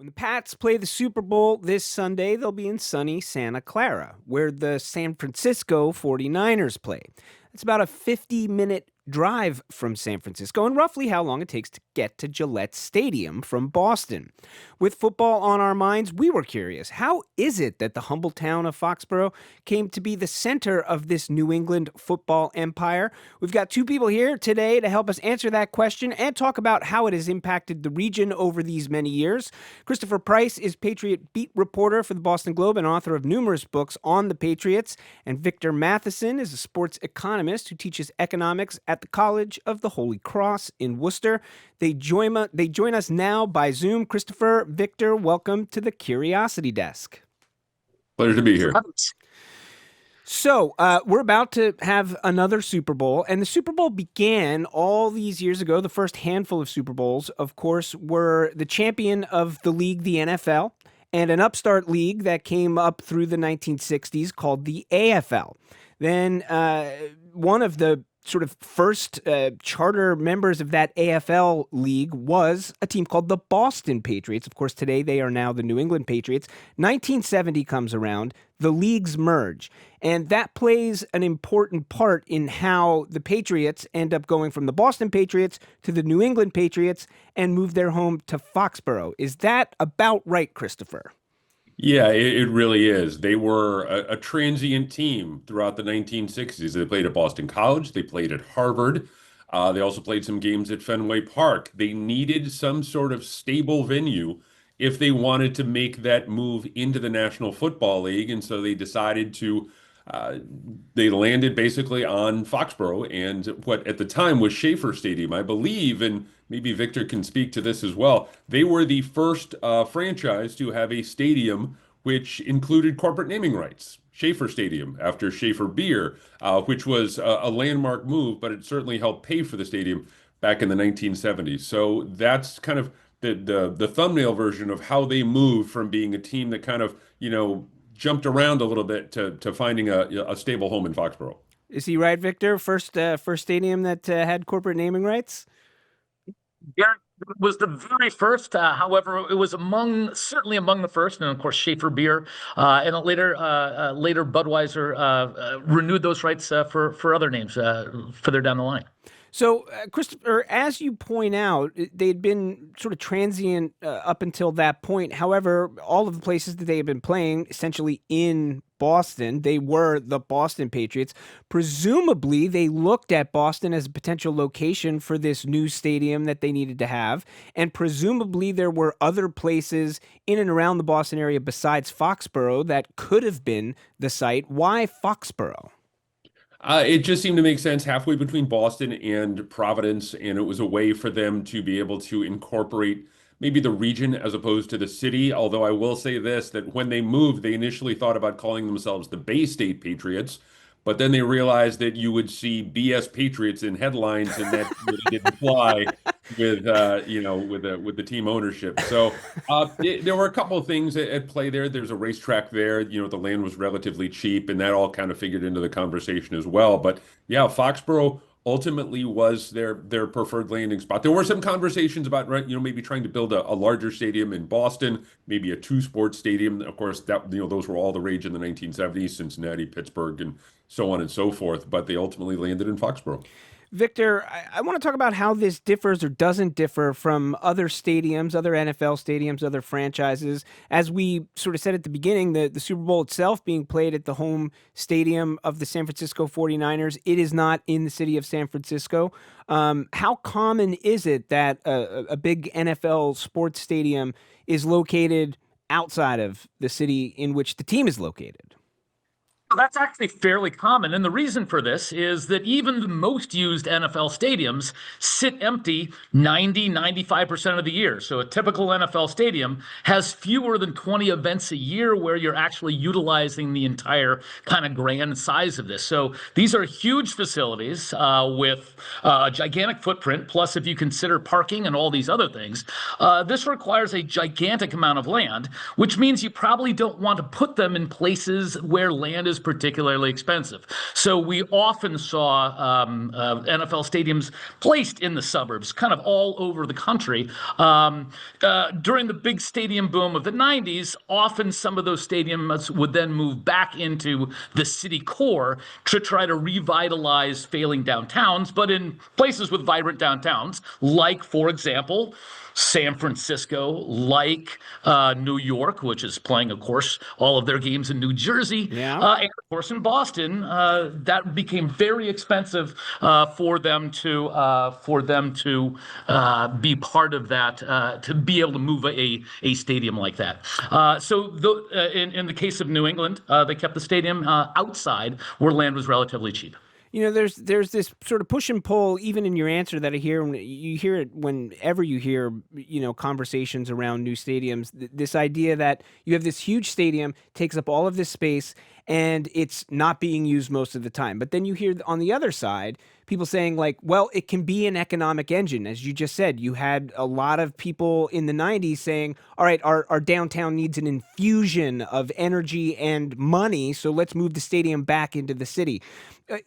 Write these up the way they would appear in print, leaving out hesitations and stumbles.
When the Pats play the Super Bowl this Sunday, they'll be in sunny Santa Clara, where the San Francisco 49ers play. It's about a 50-minute drive from San Francisco and roughly how long it takes to get to Gillette Stadium from Boston. With football on our minds, we were curious. How is it that the humble town of Foxborough came to be the center of this New England football empire? We've got two people here today to help us answer that question and talk about how it has impacted the region over these many years. Christopher Price is Patriot beat reporter for the Boston Globe and author of numerous books on the Patriots. And Victor Matheson is a sports economist who teaches economics at the College of the Holy Cross in Worcester. They join us now by Zoom. Christopher, Victor, welcome to the Curiosity Desk. Pleasure to be here. So we're about to have another Super Bowl, and the Super Bowl began all these years ago. The first handful of Super Bowls, of course, were the champion of the league, the NFL, and an upstart league that came up through the 1960s called the AFL. Then one of the sort of first charter members of that AFL league was a team called the Boston Patriots. Of course, today they are now the New England Patriots. 1970 comes around, the leagues merge, and that plays an important part in how the Patriots end up going from the Boston Patriots to the New England Patriots and move their home to Foxborough. Is that about right, Christopher? Yeah, it really is. They were a transient team throughout the 1960s. They played at Boston College. They played at Harvard. They also played some games at Fenway Park. They needed some sort of stable venue if they wanted to make that move into the National Football League. And so they decided to, they landed basically on Foxborough and what at the time was Schaefer Stadium, I believe, and maybe Victor can speak to this as well. They were the first franchise to have a stadium which included corporate naming rights. Schaefer Stadium after Schaefer Beer, which was a landmark move, but it certainly helped pay for the stadium back in the 1970s. So that's kind of the thumbnail version of how they moved from being a team that kind of, jumped around a little bit to finding a stable home in Foxborough. Is he right, Victor? First stadium that had corporate naming rights? Yeah, it was the very first. However, it was certainly among the first, and of course Schaefer Beer, and later Budweiser renewed those rights for other names further down the line. So, Christopher, as you point out, they'd been sort of transient up until that point. However, all of the places that they had been playing, essentially in Boston, they were the Boston Patriots. Presumably, they looked at Boston as a potential location for this new stadium that they needed to have. And presumably, there were other places in and around the Boston area besides Foxborough that could have been the site. Why Foxborough? It just seemed to make sense halfway between Boston and Providence, and it was a way for them to be able to incorporate maybe the region as opposed to the city. Although I will say this, that when they moved, they initially thought about calling themselves the Bay State Patriots, but then they realized that you would see BS Patriots in headlines, and that really didn't fly with the team ownership. So there were a couple of things at play there. There's a racetrack there. The land was relatively cheap, and that all kind of figured into the conversation as well. But yeah, Foxborough ultimately was their preferred landing spot. There were some conversations about, maybe trying to build a larger stadium in Boston, maybe a two-sport stadium. Of course, those were all the rage in the 1970s, Cincinnati, Pittsburgh, and so on and so forth. But they ultimately landed in Foxborough. Victor, I want to talk about how this differs or doesn't differ from other stadiums, other NFL stadiums, other franchises. As we sort of said at the beginning, the Super Bowl itself being played at the home stadium of the San Francisco 49ers, it is not in the city of San Francisco. How common is it that a big NFL sports stadium is located outside of the city in which the team is located? Well, that's actually fairly common. And the reason for this is that even the most used NFL stadiums sit empty 95% of the year. So a typical NFL stadium has fewer than 20 events a year where you're actually utilizing the entire kind of grand size of this. So these are huge facilities with a gigantic footprint. Plus, if you consider parking and all these other things, this requires a gigantic amount of land, which means you probably don't want to put them in places where land is particularly expensive. So we often saw NFL stadiums placed in the suburbs, kind of all over the country. During the big stadium boom of the 90s, often some of those stadiums would then move back into the city core to try to revitalize failing downtowns, but in places with vibrant downtowns, like, for example, San Francisco, like New York, which is playing, of course, all of their games in New Jersey, and of course in Boston. That became very expensive for them to be part of that, to be able to move a stadium like that. In the case of New England, they kept the stadium outside where land was relatively cheap. There's this sort of push and pull even in your answer that I hear. You hear it whenever you hear, conversations around new stadiums, this idea that you have this huge stadium, takes up all of this space, and it's not being used most of the time. But then you hear on the other side, people saying like, well, it can be an economic engine. As you just said, you had a lot of people in the 90s saying, all right, our downtown needs an infusion of energy and money, so let's move the stadium back into the city.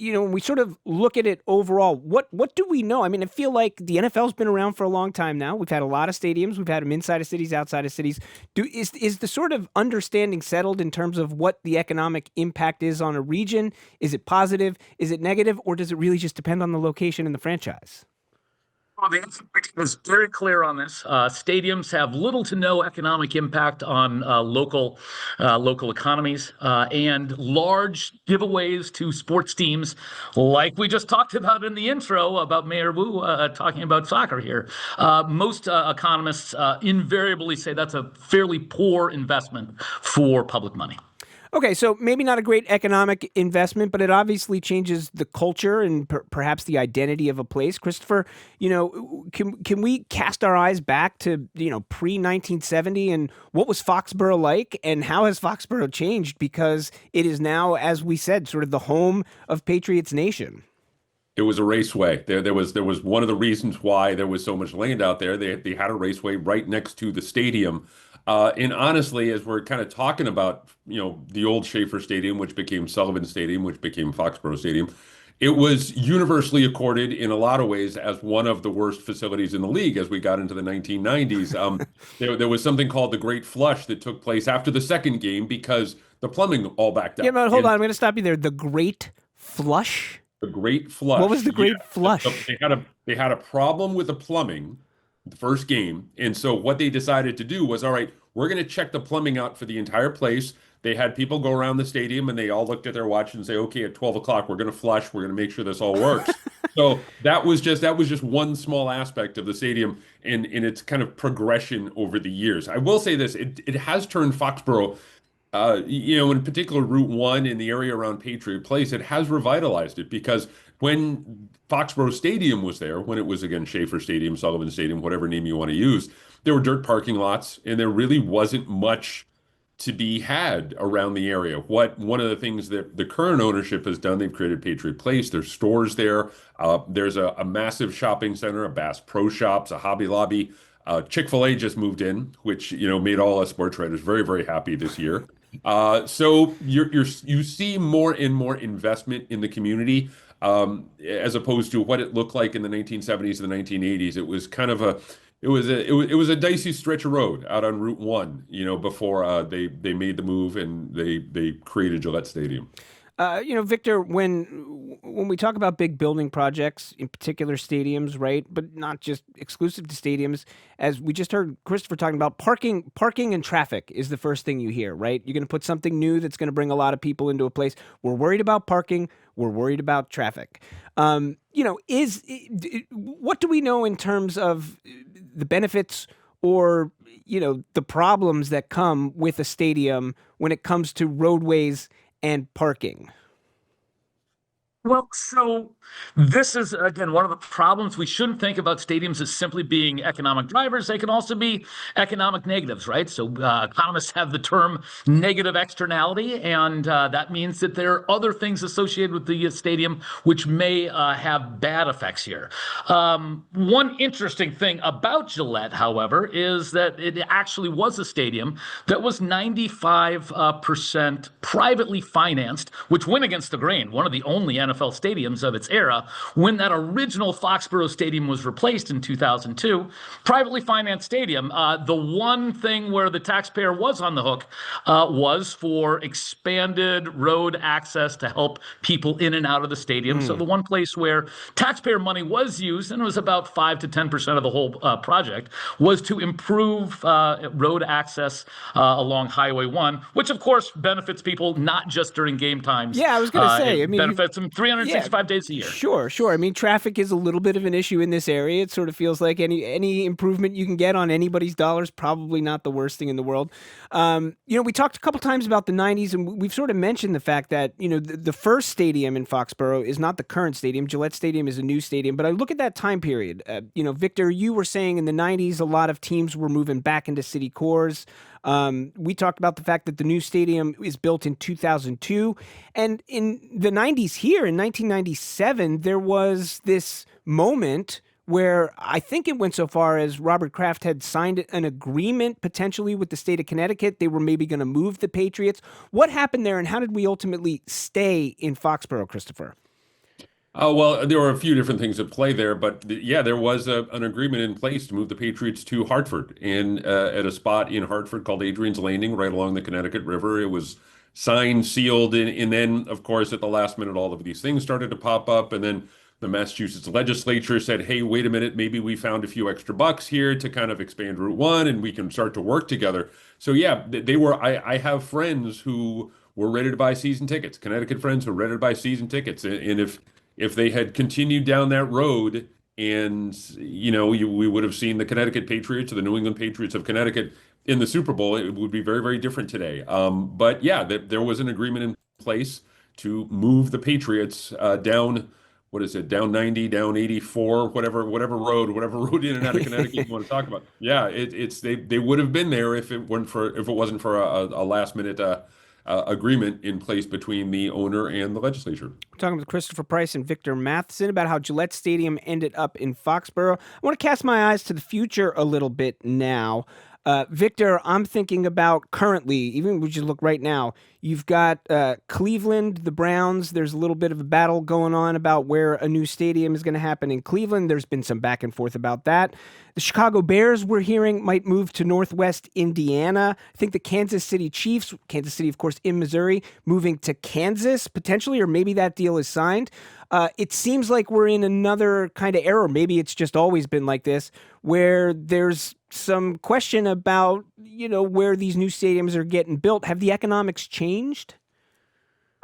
When we sort of look at it overall, what do we know? I mean, I feel like the NFL's been around for a long time now. We've had a lot of stadiums. We've had them inside of cities, outside of cities. Is the sort of understanding settled in terms of what the economic impact is on a region? Is it positive? Is it negative? Or does it really just depend on the location and the franchise? Well, the answer is very clear on this. Stadiums have little to no economic impact on local economies, and large giveaways to sports teams, like we just talked about in the intro about Mayor Wu talking about soccer here. Most economists invariably say that's a fairly poor investment for public money. Okay, so maybe not a great economic investment, but it obviously changes the culture and perhaps the identity of a place. Christopher, can we cast our eyes back to, pre-1970 and what was Foxborough like and how has Foxborough changed? Because it is now, as we said, sort of the home of Patriots Nation. It was a raceway. There was one of the reasons why there was so much land out there. They had a raceway right next to the stadium. And honestly, as we're kind of talking about, the old Schaefer Stadium, which became Sullivan Stadium, which became Foxborough Stadium, it was universally accorded in a lot of ways as one of the worst facilities in the league as we got into the 1990s. There was something called the Great Flush that took place after the second game because the plumbing all backed up. Yeah, but hold on, I'm going to stop you there. The Great Flush? The Great Flush. What was the Great Flush? They had a problem with the plumbing the first game. And so what they decided to do was, all right, we're going to check the plumbing out for the entire place. They had people go around the stadium and they all looked at their watch and say, okay, at 12 o'clock, we're going to flush. We're going to make sure this all works. So that was just one small aspect of the stadium in its kind of progression over the years. I will say this, it has turned Foxborough, in particular Route 1 in the area around Patriot Place, it has revitalized it because when Foxborough Stadium was there, when it was, again, Schaefer Stadium, Sullivan Stadium, whatever name you want to use, there were dirt parking lots, and there really wasn't much to be had around the area. One of the things that the current ownership has done, they've created Patriot Place. There's stores there. There's a massive shopping center, a Bass Pro Shops, a Hobby Lobby. Chick-fil-A just moved in, which made all us sports writers very, very happy this year. So you see more and more investment in the community. As opposed to what it looked like in the 1970s and the 1980s. It was kind of it was a dicey stretch of road out on Route 1, before they made the move and they created Gillette Stadium. Victor, when we talk about big building projects, in particular stadiums, right, but not just exclusive to stadiums, as we just heard Christopher talking about, parking and traffic is the first thing you hear, right? You're going to put something new that's going to bring a lot of people into a place. We're worried about parking. We're worried about traffic. What do we know in terms of the benefits or, the problems that come with a stadium when it comes to roadways and parking? Well, so this is again one of the problems. We shouldn't think about stadiums as simply being economic drivers. They can also be economic negatives, right? So economists have the term negative externality, and that means that there are other things associated with the stadium which may have bad effects here. One interesting thing about Gillette, however, is that it actually was a stadium that was 95% privately financed, which went against the grain. One of the only NFL stadiums of its era. When that original Foxborough Stadium was replaced in 2002, privately financed stadium, the one thing where the taxpayer was on the hook was for expanded road access to help people in and out of the stadium. So the one place where taxpayer money was used, and it was about 5 to 10% of the whole project, was to improve road access along Highway 1, which of course benefits people not just during game times. Yeah, I was going to say, it benefits them 365 days a year. Sure. I mean, traffic is a little bit of an issue in this area. It sort of feels like any improvement you can get on anybody's dollars, probably not the worst thing in the world. We talked a couple times about the 90s, and we've sort of mentioned the fact that, the first stadium in Foxborough is not the current stadium. Gillette Stadium is a new stadium. But I look at that time period. Victor, you were saying in the 90s, a lot of teams were moving back into city cores. We talked about the fact that the new stadium is built in 2002. And in the 90s here, in 1997, there was this moment where I think it went so far as Robert Kraft had signed an agreement potentially with the state of Connecticut. They were maybe going to move the Patriots. What happened there, and how did we ultimately stay in Foxborough, Christopher? Well, there were a few different things at play there, but there was an agreement in place to move the Patriots to Hartford, and at a spot in Hartford called Adrian's Landing, right along the Connecticut River. It was signed, sealed, and then, of course, at the last minute, all of these things started to pop up, and then the Massachusetts legislature said, "Hey, wait a minute, maybe we found a few extra bucks here to kind of expand Route 1, and we can start to work together." So yeah, they were. I have friends who were ready to buy season tickets, Connecticut friends who were ready to buy season tickets, and if they had continued down that road and, we would have seen the Connecticut Patriots or the New England Patriots of Connecticut in the Super Bowl, it would be very, very different today. But yeah, there was an agreement in place to move the Patriots down, what is it, down 90, down 84, whatever road in and out of Connecticut you want to talk about. Yeah, they would have been there if it wasn't for a last minute agreement in place between the owner and the legislature. We're talking with Christopher Price and Victor Matheson about how Gillette Stadium ended up in Foxborough. I want to cast my eyes to the future a little bit now. Victor, I'm thinking about currently, even we just look right now, you've got Cleveland, the Browns. There's a little bit of a battle going on about where a new stadium is going to happen in Cleveland. There's been some back and forth about that. The Chicago Bears, we're hearing, might move to Northwest Indiana. I think the Kansas City Chiefs, Kansas City, of course, in Missouri, moving to Kansas potentially, or maybe that deal is signed. It seems like we're in another kind of era. Maybe it's just always been like this, where there's some question about, where these new stadiums are getting built. Have the economics changed?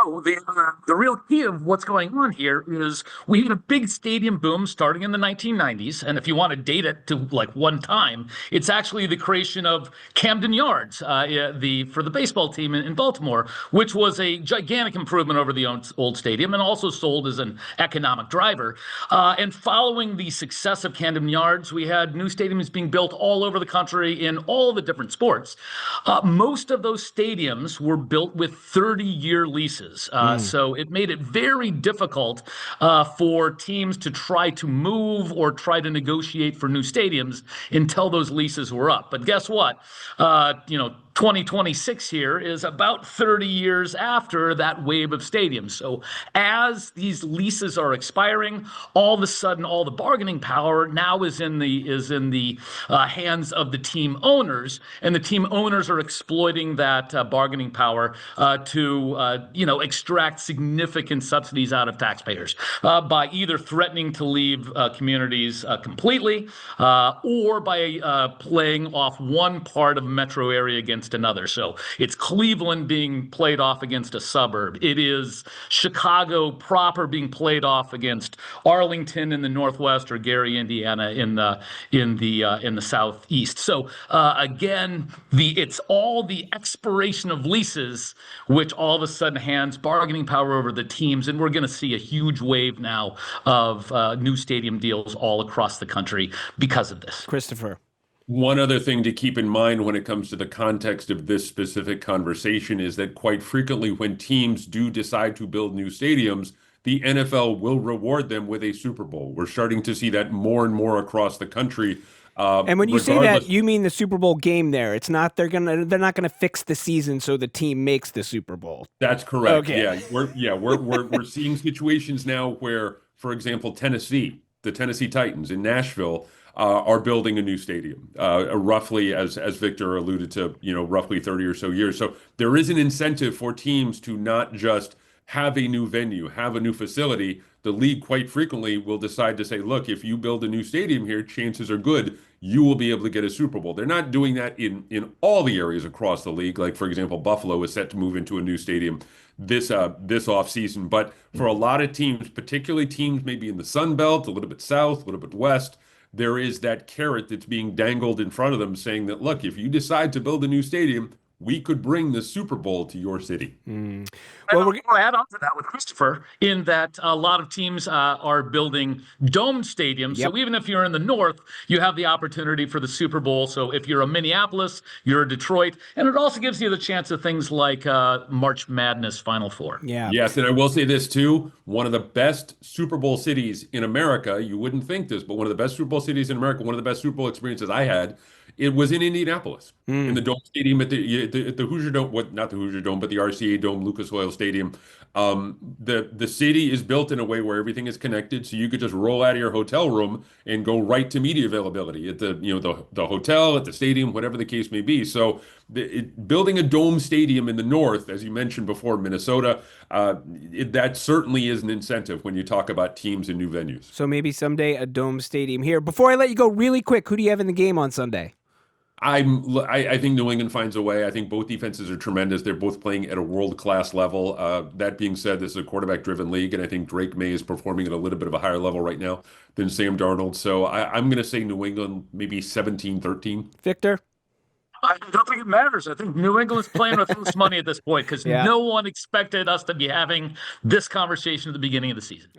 Oh, the real key of what's going on here is we had a big stadium boom starting in the 1990s. And if you want to date it to like one time, it's actually the creation of Camden Yards for the baseball team in Baltimore, which was a gigantic improvement over the old stadium and also sold as an economic driver. And following the success of Camden Yards, we had new stadiums being built all over the country in all the different sports. Most of those stadiums were built with 30-year leases. So it made it very difficult for teams to try to move or try to negotiate for new stadiums until those leases were up. But guess what? 2026 here is about 30 years after that wave of stadiums. So as these leases are expiring, all of a sudden, all the bargaining power now is in the hands of the team owners, and the team owners are exploiting that bargaining power to extract significant subsidies out of taxpayers by either threatening to leave communities completely or by playing off one part of a metro area against against another. So it's Cleveland being played off against a suburb. It is Chicago proper being played off against Arlington in the Northwest or Gary, Indiana in the Southeast. So again, it's all the expiration of leases, which all of a sudden hands bargaining power over the teams, and we're going to see a huge wave now of new stadium deals all across the country because of this. Christopher. One other thing to keep in mind when it comes to the context of this specific conversation is that quite frequently when teams do decide to build new stadiums, the NFL will reward them with a Super Bowl. We're starting to see that more and more across the country. And when you say that, you mean the Super Bowl game there. It's not they're not gonna fix the season so the team makes the Super Bowl. That's correct. Okay. We're seeing situations now where, for example, the Tennessee Titans in Nashville are building a new stadium, roughly as Victor alluded to, roughly 30 or so years. So there is an incentive for teams to not just have a new venue, have a new facility. The league quite frequently will decide to say, look, if you build a new stadium here, chances are good you will be able to get a Super Bowl. They're not doing that in all the areas across the league. Like, for example, Buffalo is set to move into a new stadium this offseason. But for a lot of teams, particularly teams maybe in the Sun Belt, a little bit south, a little bit west, there is that carrot that's being dangled in front of them saying that, look, if you decide to build a new stadium, we could bring the Super Bowl to your city. Well, we're going to add on to that with Christopher in that a lot of teams are building domed stadiums. Yep. So even if you're in the north, you have the opportunity for the Super Bowl. So if you're a Minneapolis, you're a Detroit, and it also gives you the chance of things like March Madness Final Four. Yeah. Yes, and I will say this too. One of the best Super Bowl cities in America, you wouldn't think this, but one of the best Super Bowl cities in America, one of the best Super Bowl experiences I had, it was in Indianapolis, in the Dome Stadium at the Hoosier Dome, not the Hoosier Dome, but the RCA Dome, Lucas Oil Stadium. The city is built in a way where everything is connected, so you could just roll out of your hotel room and go right to media availability at the hotel, at the stadium, whatever the case may be. So building a dome stadium in the north, as you mentioned before, Minnesota, that certainly is an incentive when you talk about teams and new venues. So maybe someday a dome stadium here. Before I let you go, really quick, who do you have in the game on Sunday? I think New England finds a way. I think both defenses are tremendous. They're both playing at a world-class level. That being said, this is a quarterback-driven league, and I think Drake May is performing at a little bit of a higher level right now than Sam Darnold. So I'm going to say New England, maybe 17-13. Victor? I don't think it matters. I think New England's playing with loose money at this point because no one expected us to be having this conversation at the beginning of the season.